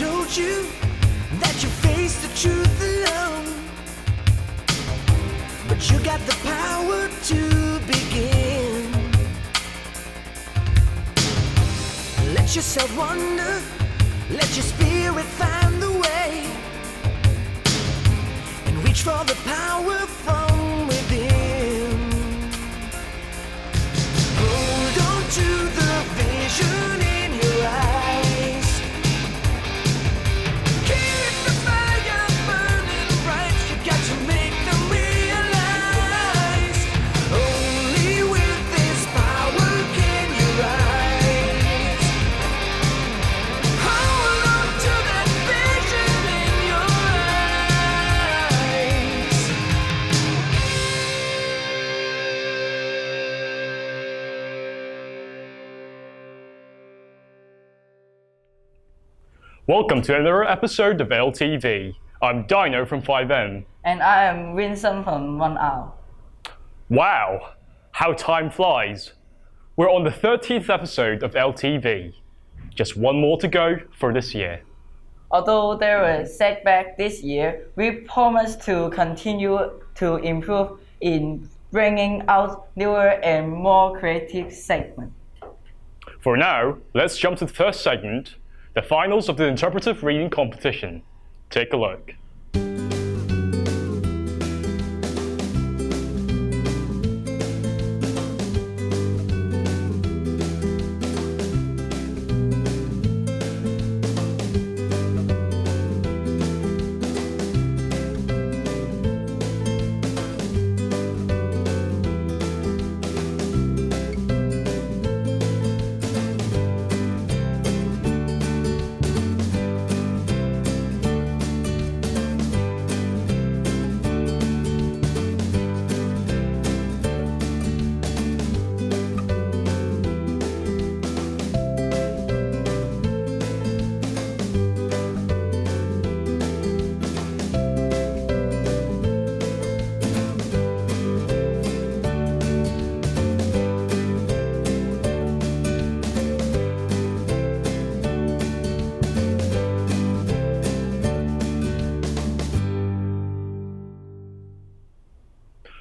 told you that you face the truth alone, but you got the power to begin. Let yourself wander, let your spirit find the way, and reach for the power from within. Hold on to the vision in your eyes. Keep the fire burning bright. You got to make them realize. Only with this power can you rise. Hold on to that vision in your eyes. Welcome to another episode of LTV. I'm Dino from 5M. And I am Vincent from 1R. Wow, how time flies. We're on the 13th episode of LTV. Just one more to go for this year. Although there were setbacks this year, we promise to continue to improve in bringing out newer and more creative segments. For now, let's jump to the first segment, the finals of the Interpretive Reading Competition. Take a look.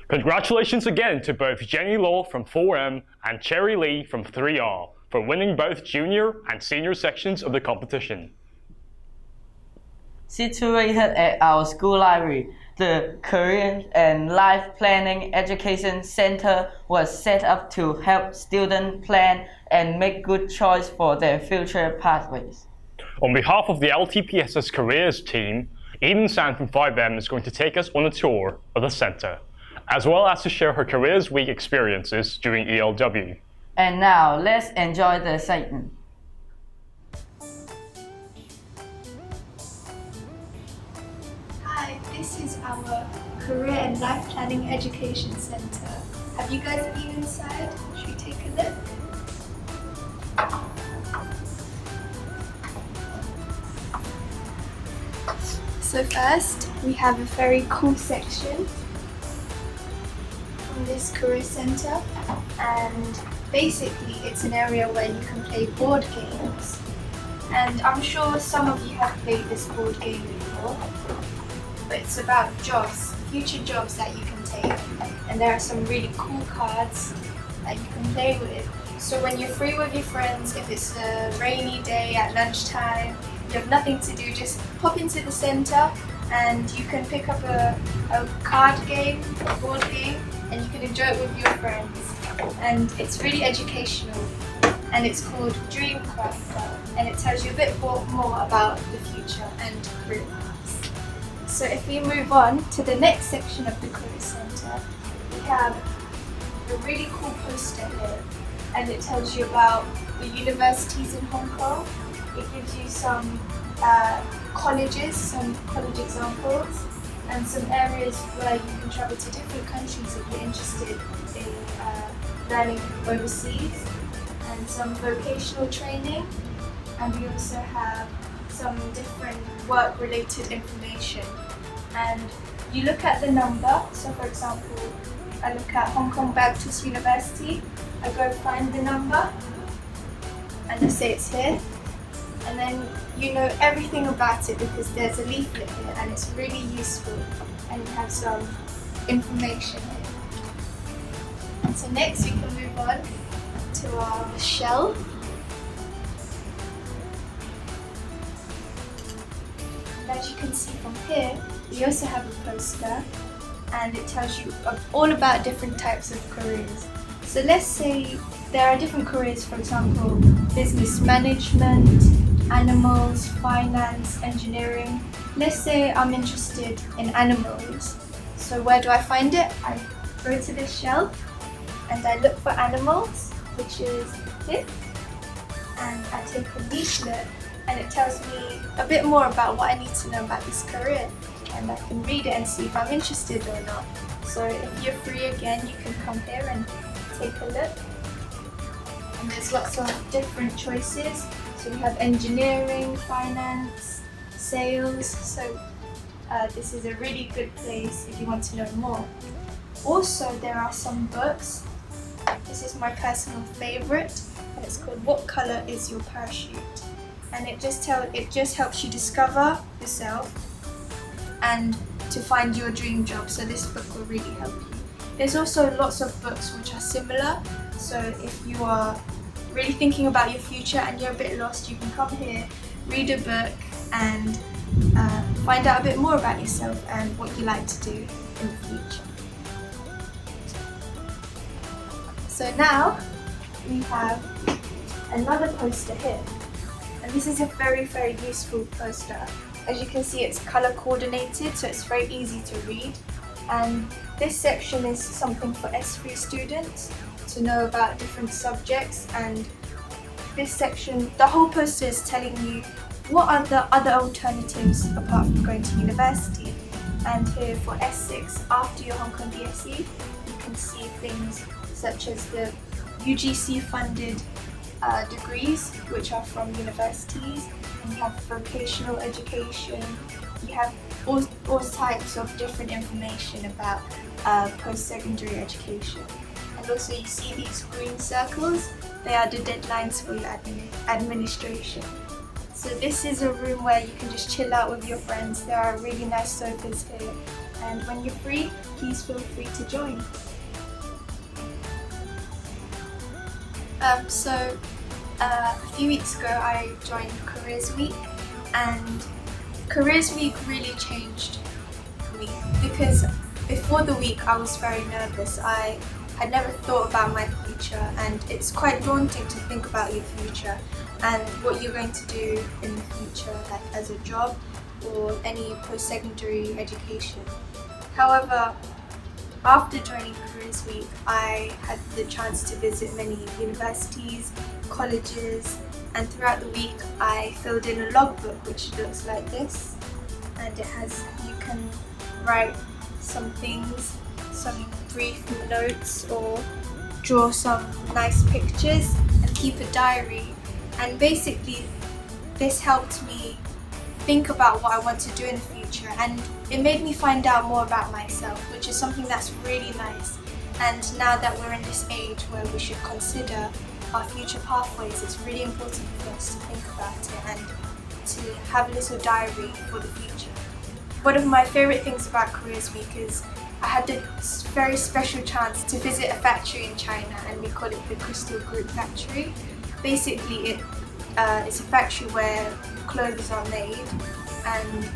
Congratulations again to both Jenny Law from 4M and Cherry Lee from 3R for winning both junior and senior sections of the competition. Situated at our school library, the Career and Life Planning Education Center was set up to help students plan and make good choices for their future pathways. On behalf of the LTPSS Careers team, Eden San from 5M is going to take us on a tour of the center, as well as to share her Careers Week experiences during ELW. And now, let's enjoy the segment. Hi, this is our Career and Life Planning Education Center. Have you guys been inside? Should we take a look? So first, we have a very cool section from this career center, and basically it's an area where you can play board games. And I'm sure some of you have played this board game before, but it's about jobs, future jobs that you can take. And there are some really cool cards that you can play with. So when you're free with your friends, if it's a rainy day at lunchtime, you have nothing to do, just pop into the center and you can pick up a card game, a board game, and you can enjoy it with your friends. And it's really educational, and it's called Dream Crafter, and it tells you a bit more about the future and career paths. So if we move on to the next section of the career center, we have a really cool poster here, and it tells you about the universities in Hong Kong. It gives you some colleges, some college examples, and some areas where you can travel to different countries if you're interested in learning overseas, and some vocational training. And we also have some different work-related information. And you look at the number, so for example, I look at Hong Kong Baptist University, I go find the number, and let's say it's here. and then you know everything about it because there's a leaflet here and it's really useful and you have some information here. And so next we can move on to our shelf. And as you can see from here, we also have a poster and it tells you all about different types of careers. So let's say there are different careers, for example, business management, animals, finance, engineering. Let's say I'm interested in animals. So where do I find it? I go to this shelf and I look for animals, which is this, and I take a leaflet and it tells me a bit more about what I need to know about this career, and I can read it and see if I'm interested or not. So if you're free again, you can come here and take a look. And there's lots of different choices. So we have engineering, finance, sales. So this is a really good place if you want to know more. Also, there are some books. This is my personal favorite, and it's called "What Color Is Your Parachute?" And it just helps you discover yourself and to find your dream job. So this book will really help you. There's also lots of books which are similar. So if you are really thinking about your future and you're a bit lost, you can come here, read a book, and find out a bit more about yourself and what you like to do in the future. So now we have another poster here, and this is a very, very useful poster. As you can see, it's color coordinated, so it's very easy to read. And this section is something for S3 students to know about different subjects, and this section, the whole poster is telling you what are the other alternatives apart from going to university. And here for S6, after your Hong Kong DSE, you can see things such as the UGC funded degrees, which are from universities, and you have vocational education, you have all types of different information about post-secondary education. And also you see these green circles, they are the deadlines for your administration. So this is a room where you can just chill out with your friends. There are really nice sofas here, and when you're free, please feel free to join. A few weeks ago I joined Careers Week, and Careers Week really changed for me because before the week I was very nervous. I had never thought about my future, and it's quite daunting to think about your future and what you're going to do in the future, like as a job or any post-secondary education. However, after joining Careers Week, I had the chance to visit many universities, colleges, and throughout the week I filled in a logbook which looks like this, and it has, you can write some things, some brief notes, or draw some nice pictures and keep a diary. And basically this helped me think about what I want to do in the future, and it made me find out more about myself, which is something that's really nice. And now that we're in this age where we should consider our future pathways, it's really important for us to think about it and to have a little diary for the future. One of my favourite things about Careers Week is I had the very special chance to visit a factory in China, and we call it the Crystal Group Factory. Basically it's a factory where clothes are made, and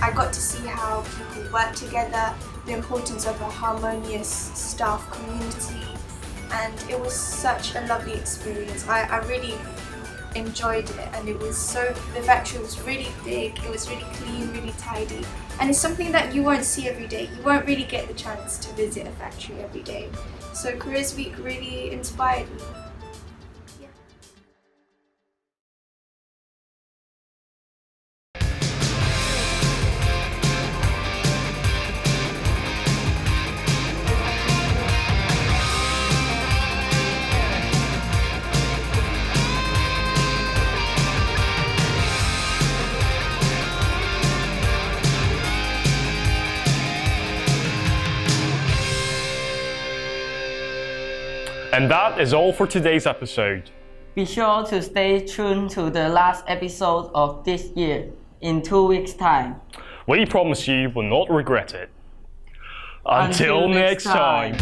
I got to see how people work together, the importance of a harmonious staff community, and it was such a lovely experience. I really enjoyed it, and the factory was really big, it was really clean, really tidy, and it's something that you won't see every day. You won't really get the chance to visit a factory every day. So Careers Week really inspired me. And that is all for today's episode. Be sure to stay tuned to the last episode of this year in 2 weeks' time. We promise you will not regret it. Until next time.